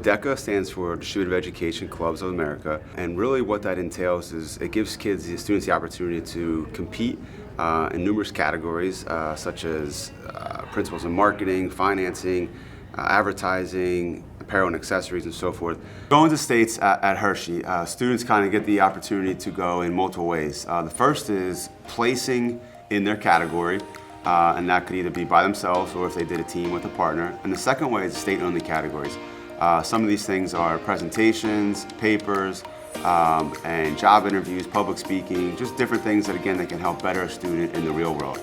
DECA stands for Distributive Education Clubs of America, and really what that entails is it gives the students the opportunity to compete in numerous categories such as principles in marketing, financing, advertising, apparel and accessories, and so forth. Going to states at Hershey, students kind of get the opportunity to go in multiple ways. The first is placing in their category, and that could either be by themselves or if they did a team with a partner. And the second way is state-only categories. Some of these things are presentations, papers, and job interviews, public speaking, just different things that, again, that can help better a student in the real world.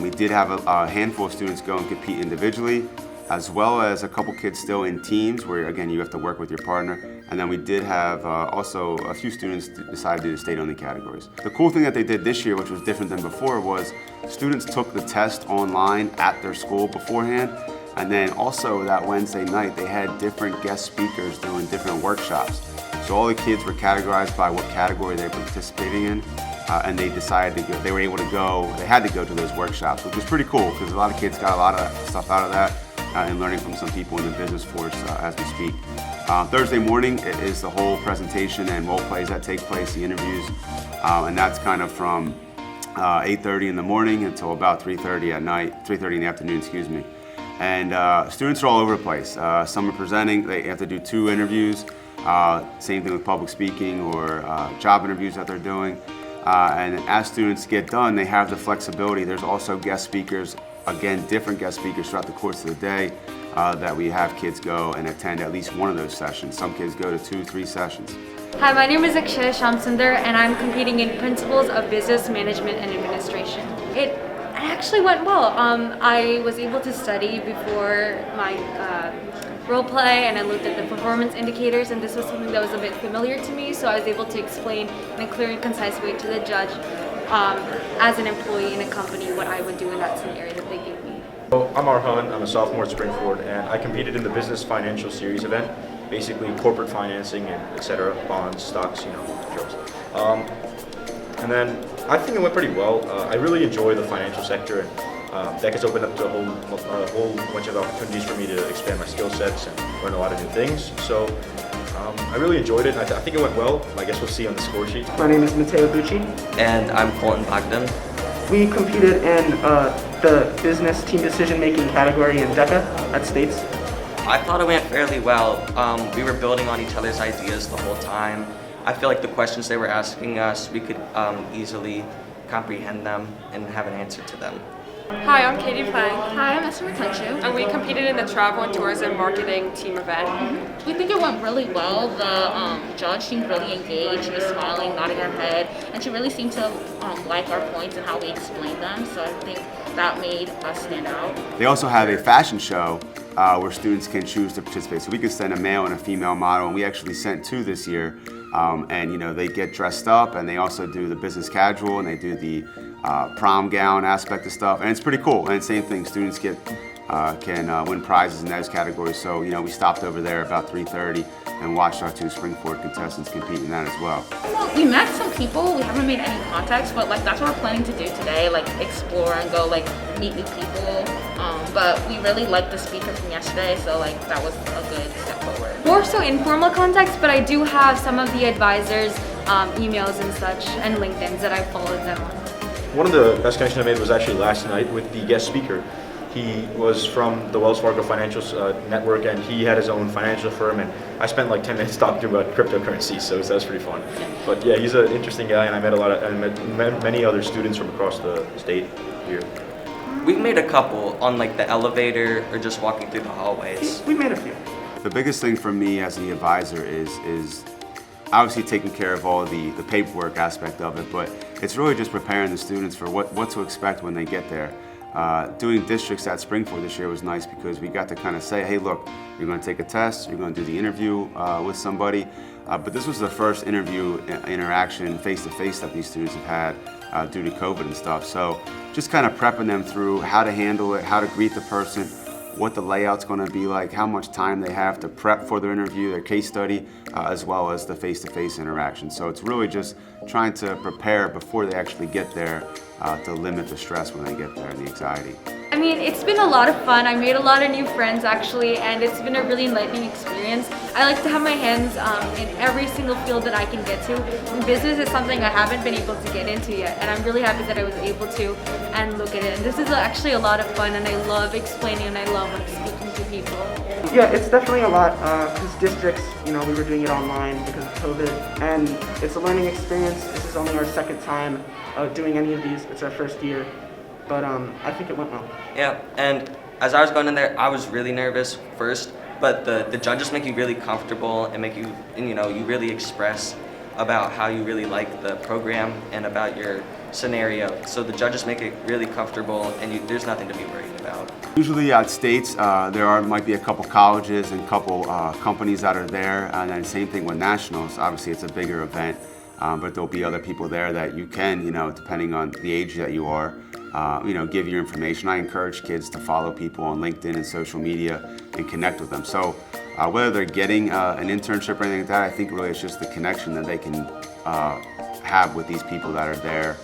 We did have a handful of students go and compete individually, as well as a couple kids still in teams where, again, you have to work with your partner. And then we did have also a few students decide to do the state-only categories. The cool thing that they did this year, which was different than before, was students took the test online at their school beforehand. And then also that Wednesday night, they had different guest speakers doing different workshops. So all the kids were categorized by what category they were participating in, and they decided to go, they were able to go, they had to go to those workshops, which was pretty cool because a lot of kids got a lot of stuff out of that and learning from some people in the business force as we speak. Thursday morning is the whole presentation and role plays that take place, the interviews, and that's kind of from 8:30 in the morning until about 3:30 at night, 3:30 in the afternoon, excuse me. And students are all over the place. Some are presenting, they have to do 2 interviews. Same thing with public speaking or job interviews that they're doing. And as students get done, they have the flexibility. There's also guest speakers, again, different guest speakers throughout the course of the day that we have kids go and attend at least one of those sessions. Some kids go to 2, 3 sessions. Hi, my name is Akshaya Shamsundar and I'm competing in Principles of Business Management and Administration. It actually went well. I was able to study before my role play and I looked at the performance indicators, and this was something that was a bit familiar to me, so I was able to explain in a clear and concise way to the judge as an employee in a company what I would do in that scenario that they gave me. Well, I'm Arhan, I'm a sophomore at Springford, and I competed in the Business Financial Series event, basically corporate financing and etc., bonds, stocks, jokes. And then I think it went pretty well. I really enjoy the financial sector, and that has opened up to a whole bunch of opportunities for me to expand my skill sets and learn a lot of new things. So I really enjoyed it, and I think it went well. I guess we'll see on the score sheet. My name is Matteo Bucci. And I'm Fulton Bogdan. We competed in the business team decision-making category in DECA at States. I thought it went fairly well. We were building on each other's ideas the whole time. I feel like the questions they were asking us, we could easily comprehend them and have an answer to them. Hi, I'm Katie Plank. Hi, I'm Esther Matenchu. And we competed in the Travel and Tourism Marketing Team event. We think it went really well. The judge seemed really engaged. She was smiling, nodding her head, and she really seemed to like our points and how we explained them. So I think that made us stand out. They also have a fashion show where students can choose to participate. So we could send a male and a female model, and we actually sent 2 this year. And they get dressed up, and they also do the business casual, and they do the prom gown aspect of stuff, and it's pretty cool. And same thing, students can win prizes in those categories. So we stopped over there about 3:30 and watched our 2 Springford contestants compete in that as well. Well, we met some people. We haven't made any contacts, but that's what we're planning to do today, explore and go meet new people. But we really liked the speaker from yesterday, so that was a good step forward. More so informal contacts, but I do have some of the advisors' emails and such and LinkedIn's that I followed them on. One of the best connections I made was actually last night with the guest speaker. He was from the Wells Fargo Financial Network, and he had his own financial firm, and I spent 10 minutes talking to him about cryptocurrency, so that was pretty fun. But yeah, he's an interesting guy, and I met many other students from across the state here. We've made a couple on the elevator or just walking through the hallways. We made a few. The biggest thing for me as the advisor is obviously taking care of all the paperwork aspect of it, but it's really just preparing the students for what to expect when they get there. Doing districts at Springford this year was nice because we got to kind of say, hey, look, you're going to take a test, you're going to do the interview with somebody, but this was the first interview interaction face-to-face that these students have had due to COVID and stuff. So just kind of prepping them through how to handle it, how to greet the person, what the layout's going to be like, how much time they have to prep for their interview, their case study, as well as the face-to-face interaction. So it's really just trying to prepare before they actually get there to limit the stress when they get there and the anxiety. I mean, it's been a lot of fun. I made a lot of new friends actually, and it's been a really enlightening experience. I like to have my hands in every single field that I can get to. And business is something I haven't been able to get into yet, and I'm really happy that I was able to and look at it. And this is actually a lot of fun, and I love explaining and I love speaking to people. Yeah, it's definitely a lot because districts, we were doing it online because of COVID, and it's a learning experience. This is only our second time doing any of these. It's our first year, but I think it went well. Yeah, and as I was going in there, I was really nervous first, but the judges make you really comfortable and make you, and, you really express about how you really like the program and about your scenario. So the judges make it really comfortable, and there's nothing to be worried about. Usually at States, might be a couple colleges and a couple companies that are there, and then same thing with nationals. Obviously, it's a bigger event, but there'll be other people there that you can, depending on the age that you are, give your information. I encourage kids to follow people on LinkedIn and social media and connect with them. So whether they're getting an internship or anything like that, I think really it's just the connection that they can have with these people that are there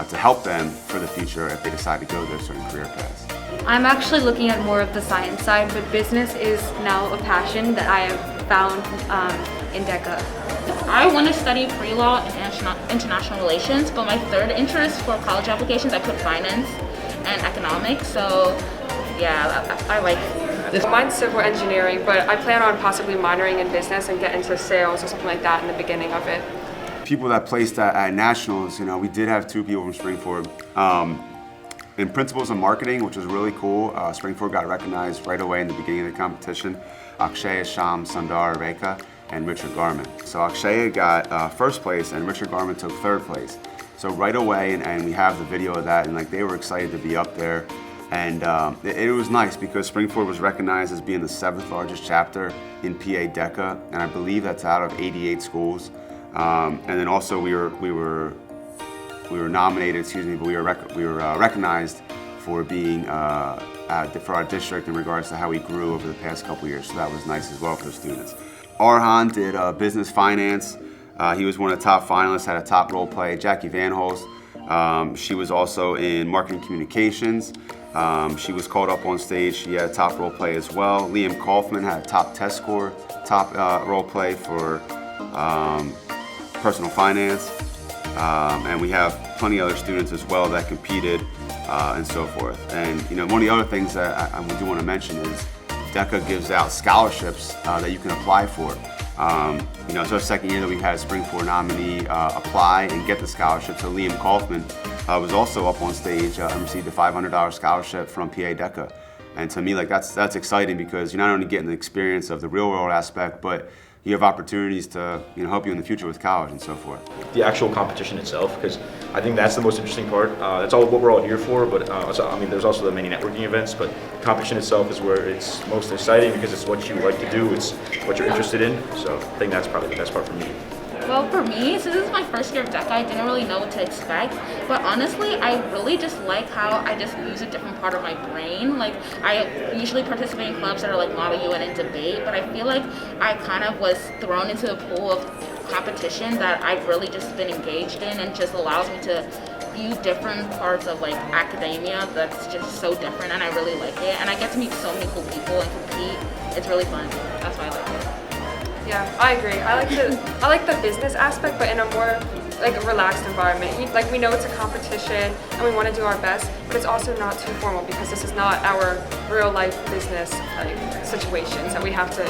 to help them for the future if they decide to go their certain career paths. I'm actually looking at more of the science side, but business is now a passion that I have found in DECA. I want to study pre-law and international relations, but my third interest for college applications, I put finance and economics. So yeah, I like this. Mine's civil engineering, but I plan on possibly minoring in business and get into sales or something like that in the beginning of it. People that placed at nationals, we did have 2 people from Springford. In principles of marketing, which was really cool, Springford got recognized right away in the beginning of the competition. Akshaya, Sham, Sundar, Rekha, and Richard Garman. So Akshaya got first place and Richard Garman took third place. So right away, and we have the video of that, and they were excited to be up there. And it was nice because Springford was recognized as being the 7th largest chapter in PA DECA, and I believe that's out of 88 schools. And then also we were nominated, but we were recognized for being for our district in regards to how we grew over the past couple years. So that was nice as well for the students. Arhan did business finance. He was one of the top finalists, had a top role play. Jackie Van Holst, she was also in marketing communications. She was called up on stage. She had a top role play as well. Liam Kaufman had a top test score, top role play for personal finance. And we have plenty of other students as well that competed and so forth. And one of the other things that I do want to mention is DECA gives out scholarships that you can apply for. It's our second year that we've had a Springford nominee apply and get the scholarship. So Liam Kaufman was also up on stage and received a $500 scholarship from PA DECA. And to me, that's exciting because you're not only getting the experience of the real world aspect, but you have opportunities to help you in the future with college and so forth. The actual competition itself, because I think that's the most interesting part. That's all what we're all here for, but there's also the many networking events, but the competition itself is where it's most exciting because it's what you like to do, it's what you're interested in. So I think that's probably the best part for me. Well, for me, since this is my first year of DECA, I didn't really know what to expect. But honestly, I really just like how I just use a different part of my brain. I usually participate in clubs that are Model UN and debate, but I feel like I kind of was thrown into a pool of competition that I've really just been engaged in and just allows me to view different parts of academia that's just so different, and I really like it. And I get to meet so many cool people and compete. It's really fun. That's why I like it. Yeah, I agree. I like the business aspect, but in a more relaxed environment. We know it's a competition and we want to do our best, but it's also not too formal because this is not our real life business situations that we have to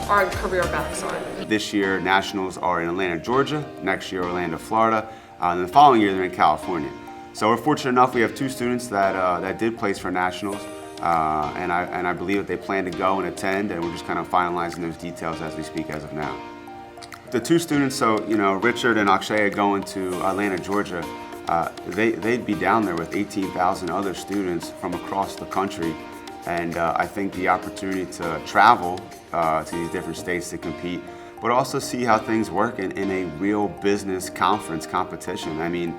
our career backs on. This year, nationals are in Atlanta, Georgia. Next year, Orlando, Florida. And the following year, they're in California. So we're fortunate enough. We have 2 students that did place for nationals. And I believe that they plan to go and attend, and we're just kind of finalizing those details as we speak as of now. The 2 students, so Richard and Akshaya going to Atlanta, Georgia, they'd be down there with 18,000 other students from across the country, and I think the opportunity to travel to these different states to compete, but also see how things work in a real business conference competition. I mean,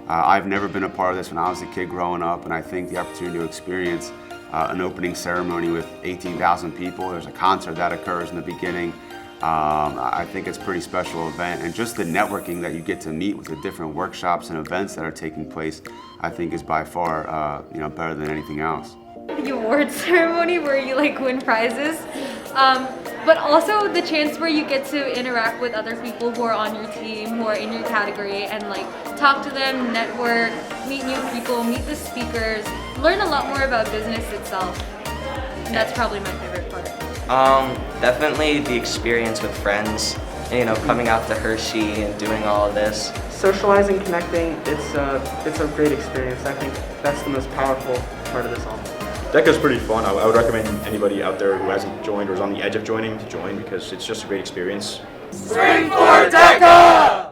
I've never been a part of this when I was a kid growing up, and I think the opportunity to experience an opening ceremony with 18,000 people. There's a concert that occurs in the beginning. I think it's a pretty special event, and just the networking that you get to meet with the different workshops and events that are taking place, I think is by far better than anything else. The awards ceremony where you like win prizes, but also the chance where you get to interact with other people who are on your team, who are in your category, and like talk to them, network, meet new people, meet the speakers, learn a lot more about business itself. And that's probably my favorite part. Definitely the experience with friends, coming out to Hershey and doing all of this. Socializing, connecting, it's a great experience. I think that's the most powerful part of this all. DECA is pretty fun. I would recommend anybody out there who hasn't joined or is on the edge of joining to join, because it's just a great experience. Spring Forward DECA!